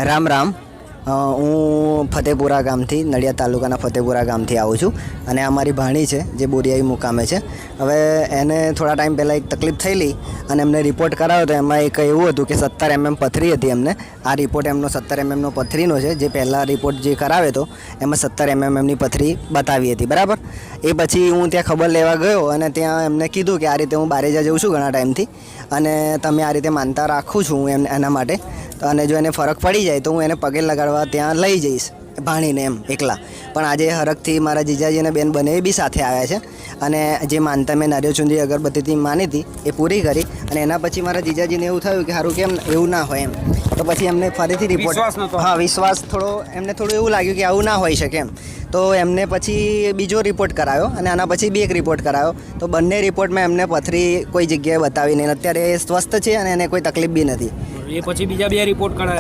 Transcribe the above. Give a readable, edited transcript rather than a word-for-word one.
રામ રામ. હું ફતેપુરા ગામથી, નડિયાદ તાલુકાના ફતેપુરા ગામથી આવું છું અને આ મારી ભાણી છે જે બોરિયાઈ મુકામે છે. હવે એને થોડા ટાઈમ પહેલાં એક તકલીફ થયેલી અને એમને રિપોર્ટ કરાવ્યો તો એમાં એક એવું હતું કે 17 mm પથરી હતી એમને. આ રિપોર્ટ એમનો 17 mm નો પથરીનો છે. જે પહેલાં રિપોર્ટ જે કરાવ્યો હતો એમાં 17 mm એમની પથરી બતાવી હતી, બરાબર. એ પછી હું ત્યાં ખબર લેવા ગયો અને ત્યાં એમને કીધું કે આ રીતે હું બારેજા જઉં છું ઘણા ટાઈમથી અને તમે આ રીતે માનતા રાખું છું હું એના માટે, અને જો એને ફરક પડી જાય તો હું એને પગે લગાડવા ત્યાં લઈ જઈશ ભાણીને એમ એકલા. પણ આજે હરખથી મારા જીજાજી અને બેન બંને બી સાથે આવ્યા છે અને જે માનતા મેં નારિયેળ ચુંદડી અગરબત્તીથી માની હતી એ પૂરી કરી. અને એના પછી મારા જીજાજીને એવું થયું કે સારું કેમ એવું ના હોય એમ, તો પછી એમને ફરીથી રિપોર્ટ, વિશ્વાસ થોડો એમને થોડું એવું લાગ્યું કે આવું ના હોઈ શકે એમ. તો એમને પછી બીજો રિપોર્ટ કરાવ્યો અને આના પછી બી એક રિપોર્ટ કરાવ્યો. તો બંને રિપોર્ટમાં એમને પથરી કોઈ જગ્યાએ બતાવી નહીં. અત્યારે એ સ્વસ્થ છે અને એને કોઈ તકલીફ બી નથી. એ પછી બીજા 2 રિપોર્ટ કરાવ્યા.